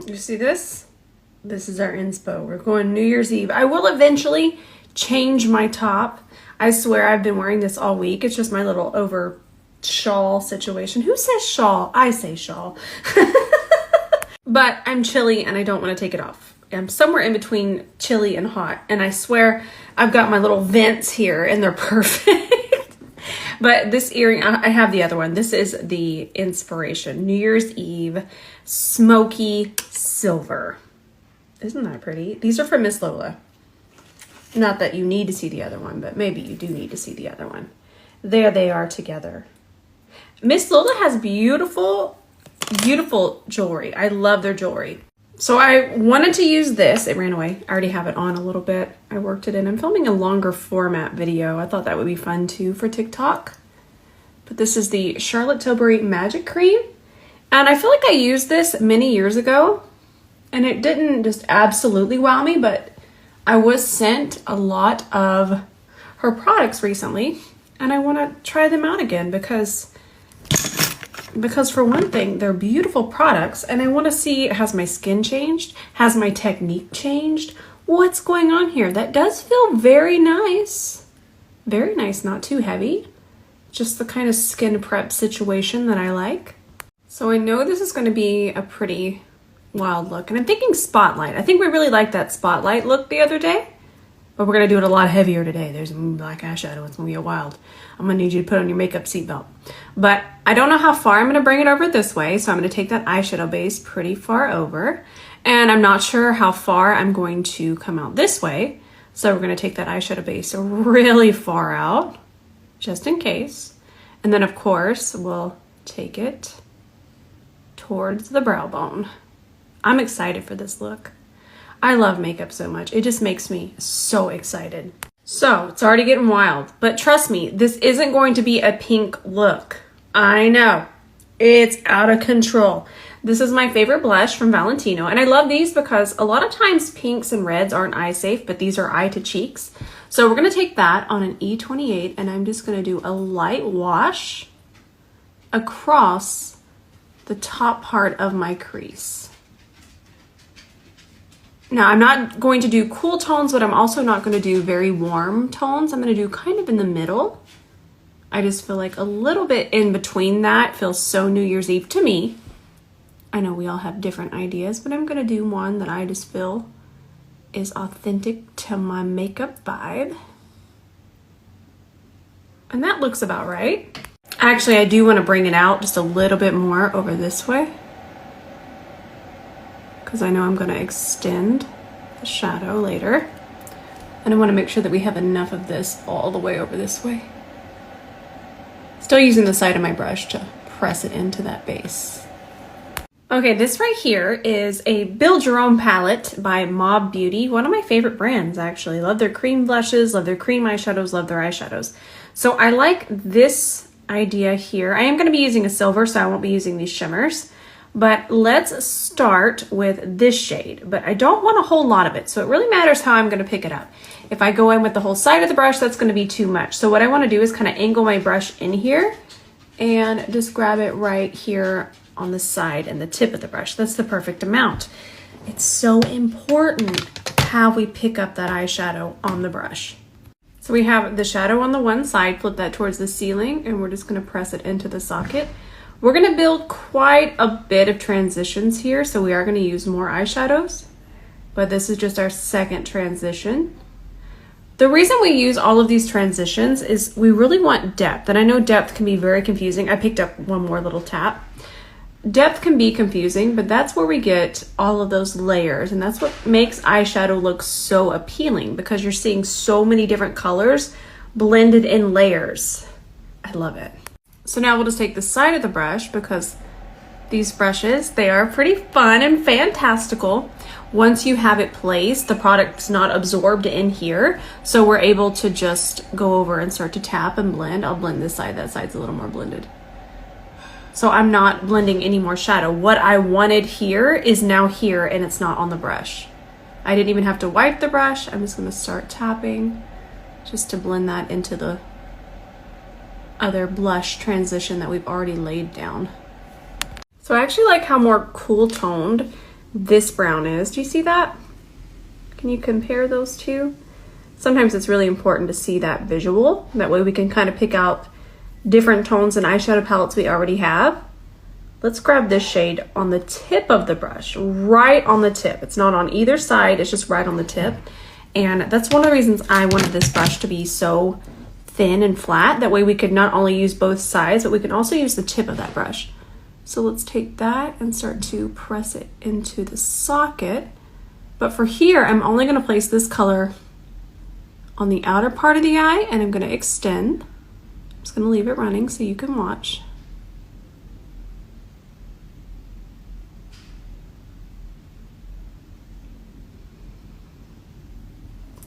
You see this? This is our inspo. We're going New Year's Eve. I will eventually change my top. I swear I've been wearing this all week. It's just my little over shawl situation. Who says shawl? I say shawl. But I'm chilly and I don't want to take it off. I'm somewhere in between chilly and hot. And I swear I've got my little vents here and they're perfect. But this earring, I have the other one. This is the inspiration. New Year's Eve smoky silver. Isn't that pretty? These are from Miss Lola. Not that you need to see the other one, but maybe you do need to see the other one. There they are together. Miss Lola has beautiful, beautiful jewelry. I love their jewelry. So I wanted to use this. It ran away. I already have it on a little bit. I worked it in. I'm filming a longer format video. I thought that would be fun too for TikTok. But this is the Charlotte Tilbury Magic Cream. And I feel like I used this many years ago. And it didn't just absolutely wow me, but I was sent a lot of her products recently. And I want to try them out again because for one thing, they're beautiful products and I want to see, has my skin changed? Has my technique changed? What's going on here? That does feel very nice. Very nice, not too heavy. Just the kind of skin prep situation that I like. So I know this is going to be a pretty wild look. And I'm thinking spotlight. I think we really liked that spotlight look the other day. But we're going to do it a lot heavier today. There's black eyeshadow. It's going to be a wild. I'm going to need you to put on your makeup seatbelt. But I don't know how far I'm going to bring it over this way. So I'm going to take that eyeshadow base pretty far over. And I'm not sure how far I'm going to come out this way. So we're going to take that eyeshadow base really far out, just in case. And then, of course, we'll take it towards the brow bone. I'm excited for this look. I love makeup so much. It just makes me so excited. So it's already getting wild, but trust me, this isn't going to be a pink look. I know it's out of control. This is my favorite blush from Valentino. And I love these because a lot of times pinks and reds aren't eye safe, but these are eye to cheeks. So we're going to take that on an E28 and I'm just going to do a light wash across the top part of my crease. Now, I'm not going to do cool tones, but I'm also not going to do very warm tones. I'm going to do kind of in the middle. I just feel like a little bit in between that feels so New Year's Eve to me. I know we all have different ideas, but I'm going to do one that I just feel is authentic to my makeup vibe. And that looks about right. Actually, I do want to bring it out just a little bit more over this way, because I know I'm going to extend the shadow later. And I want to make sure that we have enough of this all the way over this way. Still using the side of my brush to press it into that base. Okay, this right here is a Build Your Own palette by Mob Beauty. One of my favorite brands, actually. Love their cream blushes, love their cream eyeshadows, love their eyeshadows. So I like this idea here. I am going to be using a silver, so I won't be using these shimmers. But let's start with this shade, but I don't want a whole lot of it. So it really matters how I'm going to pick it up. If I go in with the whole side of the brush, that's going to be too much. So what I want to do is kind of angle my brush in here and just grab it right here on the side and the tip of the brush. That's the perfect amount. It's so important how we pick up that eyeshadow on the brush. So we have the shadow on the one side, flip that towards the ceiling, and we're just going to press it into the socket. We're going to build quite a bit of transitions here, so we are going to use more eyeshadows, but this is just our second transition. The reason we use all of these transitions is we really want depth, and I know depth can be very confusing. I picked up one more little tap. Depth can be confusing, but that's where we get all of those layers, and that's what makes eyeshadow look so appealing, because you're seeing so many different colors blended in layers. I love it. So now we'll just take the side of the brush, because these brushes, they are pretty fun and fantastical. Once you have it placed, the product's not absorbed in here, so we're able to just go over and start to tap and blend. I'll blend this side, that side's a little more blended. So I'm not blending any more shadow. What I wanted here is now here, and it's not on the brush. I didn't even have to wipe the brush. I'm just gonna start tapping just to blend that into the other blush transition that we've already laid down. So I actually like how more cool toned this brown is. Do you see that? Can you compare those two? Sometimes it's really important to see that visual. That way we can kind of pick out different tones and eyeshadow palettes we already have. Let's grab this shade on the tip of the brush, right on the tip. It's not on either side, it's just right on the tip. And that's one of the reasons I wanted this brush to be so thin and flat. That way we could not only use both sides, but we can also use the tip of that brush. So let's take that and start to press it into the socket. But for here, I'm only gonna place this color on the outer part of the eye, and I'm gonna extend. I'm just gonna leave it running so you can watch.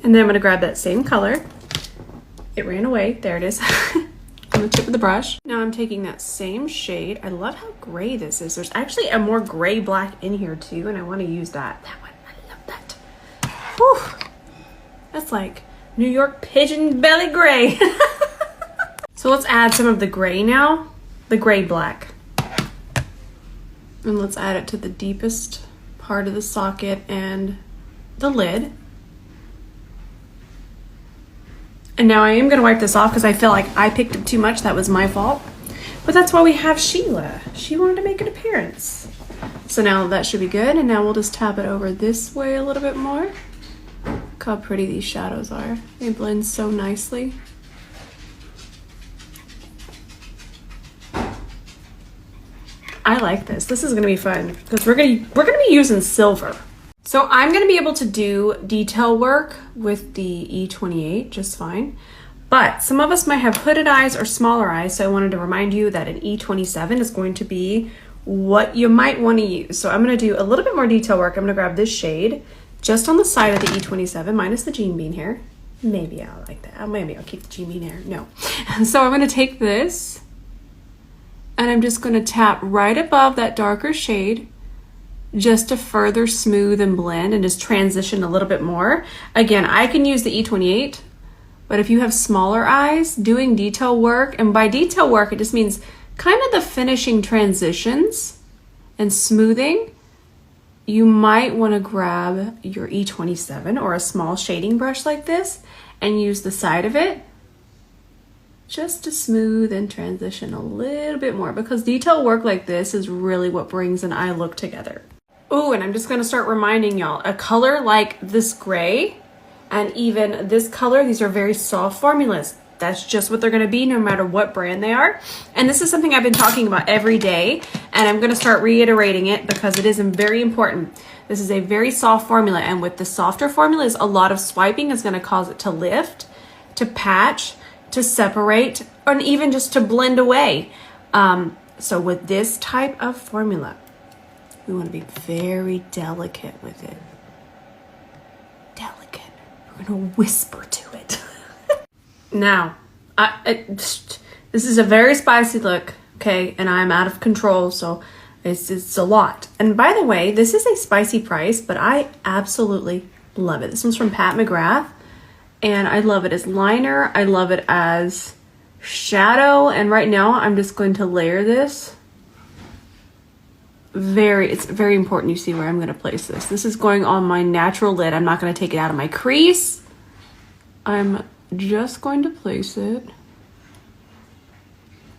And then I'm gonna grab that same color. It ran away, there it is, on the tip of the brush. Now I'm taking that same shade. I love how gray this is. There's actually a more gray black in here too, and I wanna use that. That one, I love that. Whew. That's like New York pigeon belly gray. So let's add some of the gray now, the gray black. And let's add it to the deepest part of the socket and the lid. And now I am gonna wipe this off because I feel like I picked up too much. That was my fault. But that's why we have Sheila. She wanted to make an appearance. So now that should be good. And now we'll just tap it over this way a little bit more. Look how pretty these shadows are. They blend so nicely. I like this. This is gonna be fun because we're gonna be using silver. So I'm gonna be able to do detail work with the E28 just fine, but some of us might have hooded eyes or smaller eyes, so I wanted to remind you that an E27 is going to be what you might want to use. So I'm gonna do a little bit more detail work. I'm gonna grab this shade just on the side of the E27 minus the Jean Bean hair. Maybe I'll like that. Maybe I'll keep the Jean Bean hair. No. So I'm gonna take this and I'm just gonna tap right above that darker shade just to further smooth and blend and just transition a little bit more. Again, I can use the E28, but if you have smaller eyes, doing detail work, and by detail work, it just means kind of the finishing transitions and smoothing, you might want to grab your E27 or a small shading brush like this and use the side of it just to smooth and transition a little bit more, because detail work like this is really what brings an eye look together. Oh, and I'm just gonna start reminding y'all, a color like this gray and even this color, these are very soft formulas. That's just what they're gonna be no matter what brand they are. And this is something I've been talking about every day, and I'm gonna start reiterating it because it is very important. This is a very soft formula, and with the softer formulas, a lot of swiping is gonna cause it to lift, to patch, to separate, or even just to blend away. So with this type of formula, we want to be very delicate with it. Delicate. We're going to whisper to it. Now, this is a very spicy look, okay? And I'm out of control, so it's a lot. And by the way, this is a spicy price, but I absolutely love it. This one's from Pat McGrath, and I love it as liner. I love it as shadow. And right now, I'm just going to layer this. It's very important you see where I'm going to place this. This is going on my natural lid. I'm not going to take it out of my crease. I'm just going to place it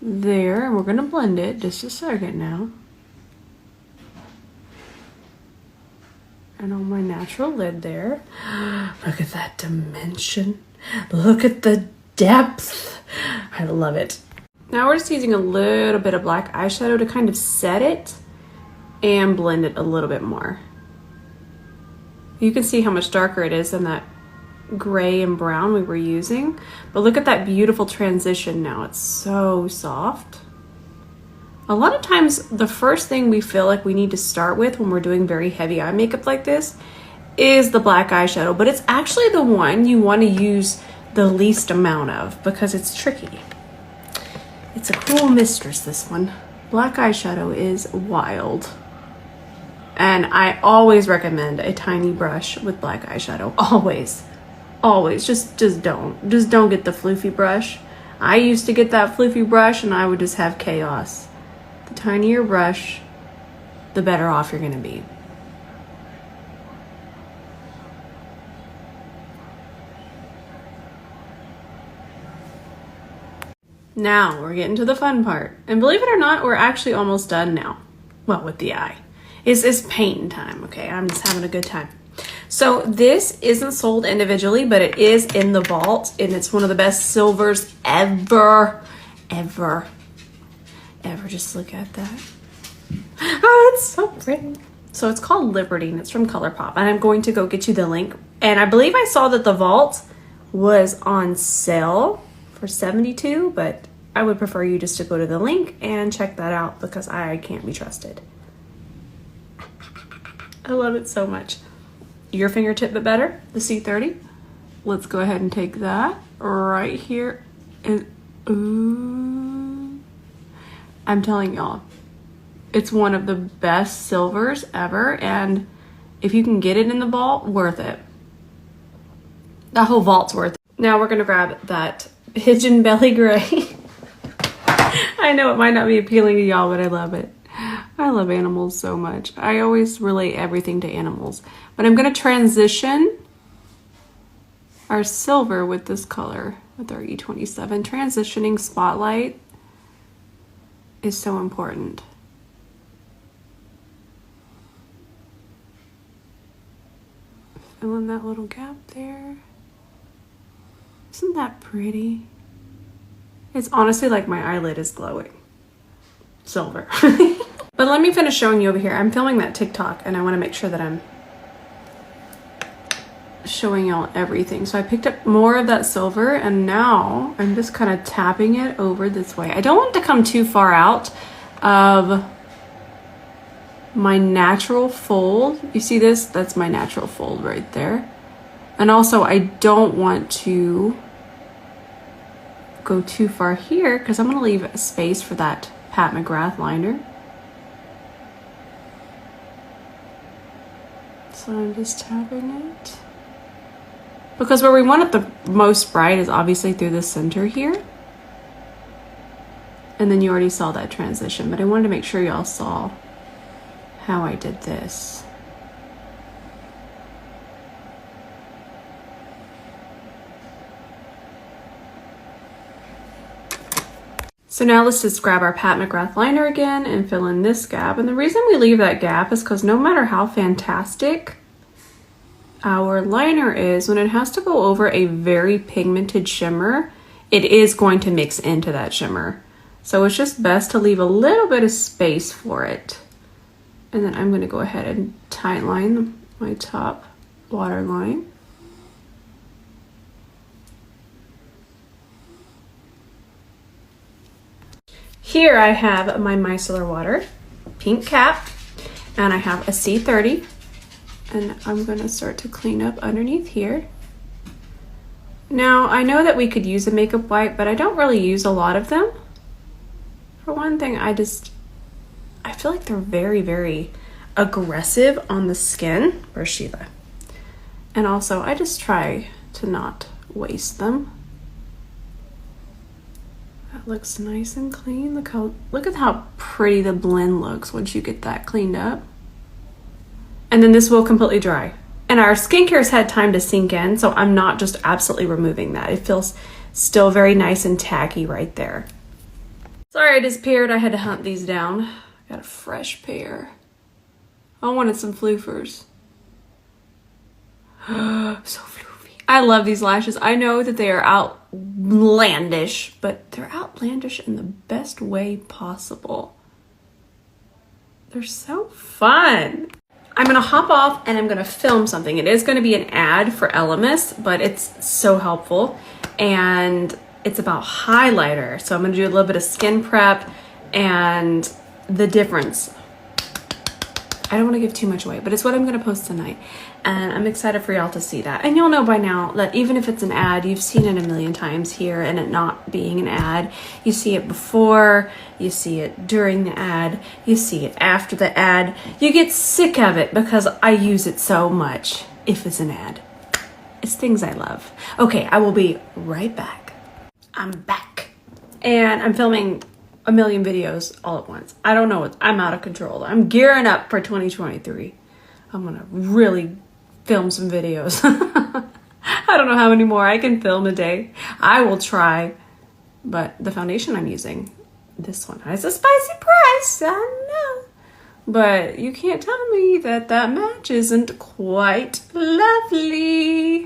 there, and we're going to blend it just a second now. And on my natural lid there. Look at that dimension. Look at the depth. I love it. Now we're just using a little bit of black eyeshadow to kind of set it and blend it a little bit more. You can see how much darker it is than that gray and brown we were using, but look at that beautiful transition now. It's so soft. A lot of times the first thing we feel like we need to start with when we're doing very heavy eye makeup like this is the black eyeshadow, but it's actually the one you want to use the least amount of because it's tricky. It's a cruel mistress, this one. Black eyeshadow is wild. And I always recommend a tiny brush with black eyeshadow. Always. Just don't get the floofy brush. I used to get that floofy brush and I would just have chaos. The tinier brush, the better off you're gonna be. Now we're getting to the fun part. And believe it or not, we're actually almost done now. Well, with the eye. It's painting time, okay? I'm just having a good time. So this isn't sold individually, but it is in the vault, and it's one of the best silvers ever. Just look at that. Oh, it's so pretty. So it's called Liberty, and it's from ColourPop, and I'm going to go get you the link. And I believe I saw that the vault was on sale for $72, but I would prefer you just to go to the link and check that out because I can't be trusted. I love it so much. Your fingertip bit better, the C30. Let's go ahead and take that right here. And ooh, I'm telling y'all, it's one of the best silvers ever. And if you can get it in the vault, worth it. That whole vault's worth it. Now we're gonna grab that pigeon belly gray. I know it might not be appealing to y'all, but I love it. I love animals so much. I always relate everything to animals. But I'm going to transition our silver with this color, with our E27. Transitioning spotlight is so important. Fill in that little gap there. Isn't that pretty? It's honestly like my eyelid is glowing. Silver. But let me finish showing you over here. I'm filming that TikTok and I want to make sure that I'm showing y'all everything. So I picked up more of that silver and now I'm just kind of tapping it over this way. I don't want it to come too far out of my natural fold. You see this? That's my natural fold right there. And also I don't want to go too far here because I'm going to leave a space for that Pat McGrath liner. So I'm just tapping it. Because where we want it the most bright is obviously through the center here. And then you already saw that transition, but I wanted to make sure y'all saw how I did this. So now let's just grab our Pat McGrath liner again and fill in this gap. And the reason we leave that gap is because no matter how fantastic our liner is, when it has to go over a very pigmented shimmer, it is going to mix into that shimmer. So it's just best to leave a little bit of space for it. And then I'm going to go ahead and tight line my top waterline. Here I have my micellar water, pink cap, and I have a C30, and I'm gonna start to clean up underneath here. Now, I know that we could use a makeup wipe, but I don't really use a lot of them. For one thing, I feel like they're very, very aggressive on the skin. Where's Sheila? And also, I just try to not waste them. That looks nice and clean. Look at how pretty the blend looks once you get that cleaned up. And then this will completely dry. And our skincare's had time to sink in, so I'm not just absolutely removing that. It feels still very nice and tacky right there. Sorry I disappeared. I had to hunt these down. Got a fresh pair. I wanted some floofers. So floofy. I love these lashes. I know that they are outlandish, but they're outlandish in the best way possible. They're so fun. I'm gonna hop off and I'm gonna film something. It is gonna be an ad for Elemis, but it's so helpful. And it's about highlighter. So I'm gonna do a little bit of skin prep and the difference. I don't wanna give too much away, but it's what I'm gonna post tonight. And I'm excited for y'all to see that. And you'll know by now that even if it's an ad, you've seen it a million times here, and it not being an ad. You see it before, you see it during the ad, you see it after the ad. You get sick of it because I use it so much if it's an ad. It's things I love. Okay, I will be right back. I'm back. And I'm filming a million videos all at once. I don't know, I'm out of control. I'm gearing up for 2023. I'm gonna really film some videos. I don't know how many more I can film a day. I will try. But the foundation I'm using, this one has a spicy price, I know. But you can't tell me that that match isn't quite lovely.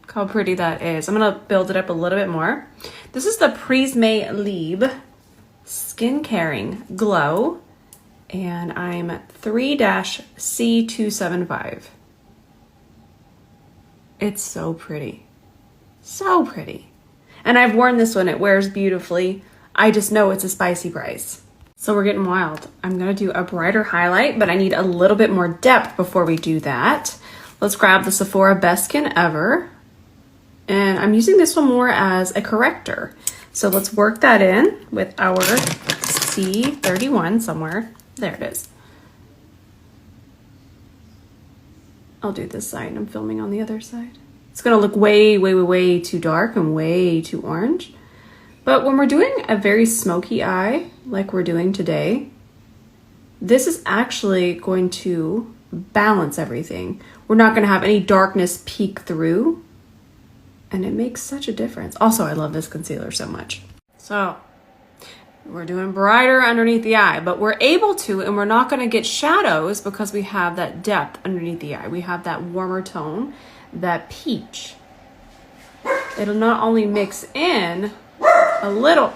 Look how pretty that is. I'm gonna build it up a little bit more. This is the Prisme Liebe Skin Caring Glow, and I'm 3-C275. It's so pretty. So pretty. And I've worn this one, it wears beautifully. I just know it's a spicy price. So we're getting wild. I'm gonna do a brighter highlight, but I need a little bit more depth before we do that. Let's grab the Sephora Best Skin Ever. And I'm using this one more as a corrector. So let's work that in with our C31 somewhere. There it is. I'll do this side. I'm filming on the other side. It's gonna look way, way, way, way too dark and way too orange. But when we're doing a very smoky eye, like we're doing today, this is actually going to balance everything. We're not gonna have any darkness peek through, and it makes such a difference. Also, I love this concealer so much. So, we're doing brighter underneath the eye, but we're able to, and we're not gonna get shadows because we have that depth underneath the eye. We have that warmer tone, that peach. It'll not only mix in a little.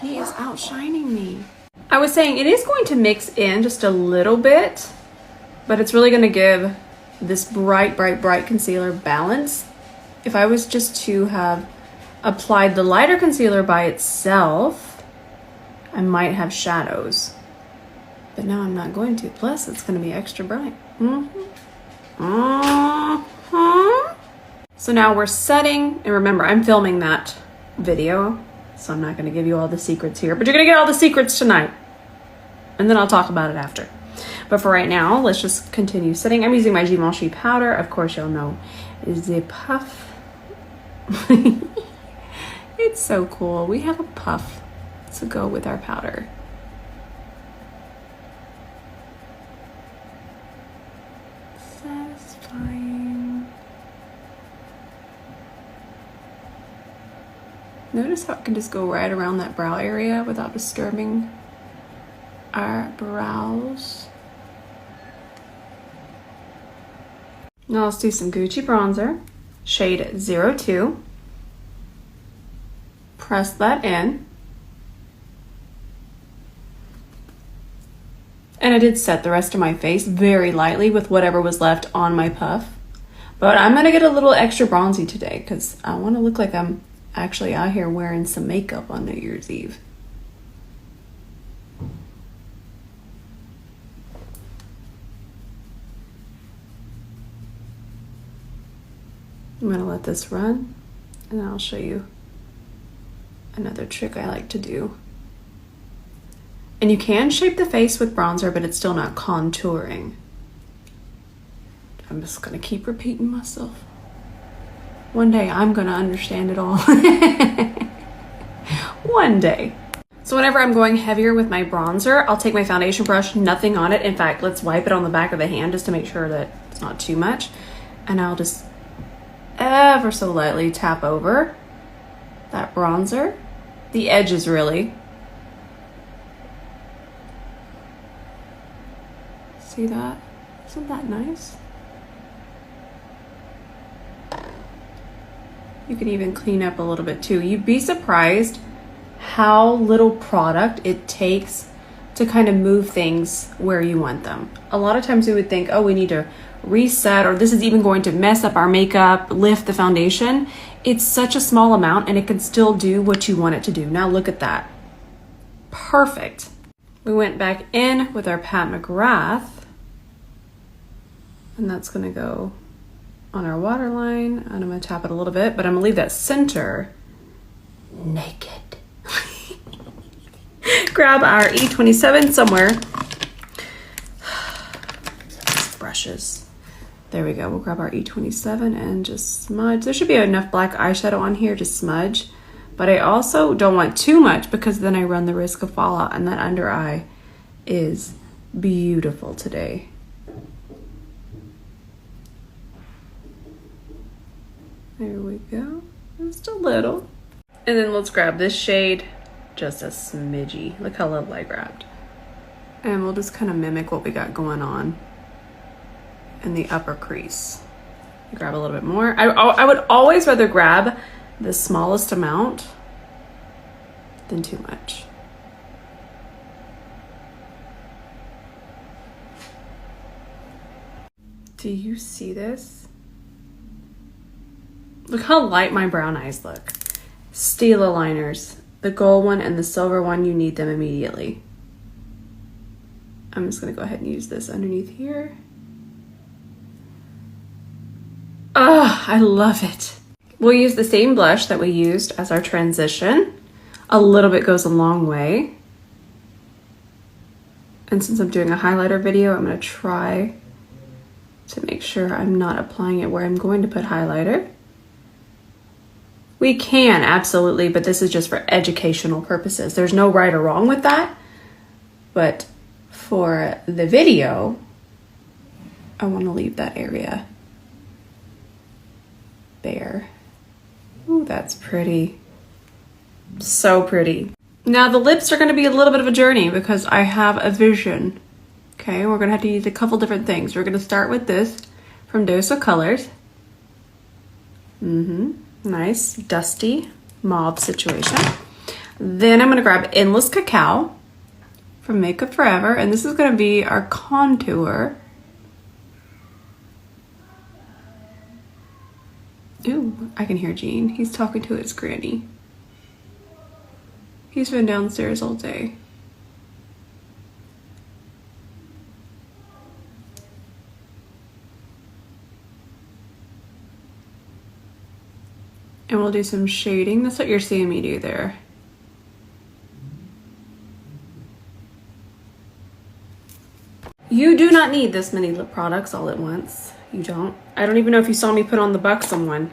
He is outshining me. I was saying it is going to mix in just a little bit, but it's really gonna give this bright, bright, bright concealer balance. If I was just to have applied the lighter concealer by itself, I might have shadows, but now I'm not going to. Plus, it's going to be extra bright. So now we're setting, and remember, I'm filming that video, so I'm not going to give you all the secrets here, but you're going to get all the secrets tonight, and then I'll talk about it after. But for right now, let's just continue setting. I'm using my Givenchy powder. Of course, you'll know is the puff. It's so cool. We have a puff to go with our powder. Satisfying. Notice how it can just go right around that brow area without disturbing our brows. Now let's do some Gucci bronzer, shade 02. Press that in. And I did set the rest of my face very lightly with whatever was left on my puff. But I'm gonna get a little extra bronzy today because I wanna look like I'm actually out here wearing some makeup on New Year's Eve. I'm gonna let this run and I'll show you another trick I like to do. And you can shape the face with bronzer, but it's still not contouring. I'm just gonna keep repeating myself. One day I'm gonna understand it all. One day. So whenever I'm going heavier with my bronzer, I'll take my foundation brush, nothing on it. In fact, let's wipe it on the back of the hand just to make sure that it's not too much. And I'll just ever so lightly tap over that bronzer. The edges really. See that? Isn't that nice? You can even clean up a little bit too. You'd be surprised how little product it takes to kind of move things where you want them. A lot of times we would think, oh, we need to reset, or this is even going to mess up our makeup, lift the foundation. It's such a small amount and it can still do what you want it to do. Now look at that. Perfect. We went back in with our Pat McGrath, and that's gonna go on our waterline, and I'm gonna tap it a little bit, but I'm gonna leave that center naked. Grab our E27 somewhere. Brushes. There we go. We'll grab our E27 and just smudge. There should be enough black eyeshadow on here to smudge, but I also don't want too much because then I run the risk of fallout, and that under eye is beautiful today. There we go. Just a little. And then let's grab this shade, just a smidgy. Look how little I grabbed. And we'll just kind of mimic what we got going on in the upper crease. Grab a little bit more. I would always rather grab the smallest amount than too much. Do you see this? Look how light my brown eyes look. Steel aligners. The gold one and the silver one, you need them immediately. I'm just gonna go ahead and use this underneath here. Oh, I love it. We'll use the same blush that we used as our transition. A little bit goes a long way. And since I'm doing a highlighter video, I'm gonna try to make sure I'm not applying it where I'm going to put highlighter. We can, absolutely, but this is just for educational purposes. There's no right or wrong with that. But for the video, I want to leave that area bare. Ooh, that's pretty. So pretty. Now the lips are going to be a little bit of a journey because I have a vision. Okay, we're going to have to use a couple different things. We're going to start with this from Dose of Colors. Nice, dusty mauve situation. Then I'm going to grab Endless Cacao from Makeup Forever, and this is going to be our contour. Ooh, I can hear Gene. He's talking to his granny. He's been downstairs all day. And we'll do some shading. That's what you're seeing me do there. You do not need this many lip products all at once. You don't. I don't even know if you saw me put on the Buxom one.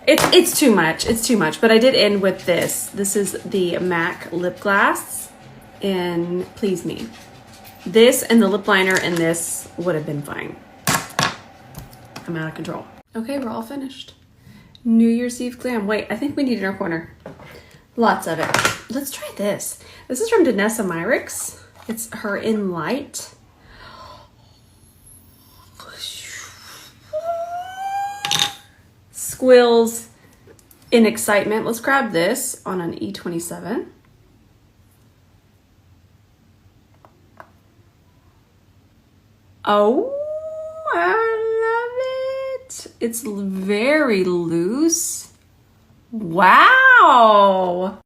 It's too much. It's too much. But I did end with this. This is the MAC lip glass in Please Me. This and the lip liner in this would have been fine. I'm out of control. Okay, we're all finished. New Year's Eve glam. Wait, I think we need inner corner. Lots of it. Let's try this. This is from Danessa Myricks. It's her in light. Squills in excitement. Let's grab this on an E27. Oh, I love it. It's very loose. Wow.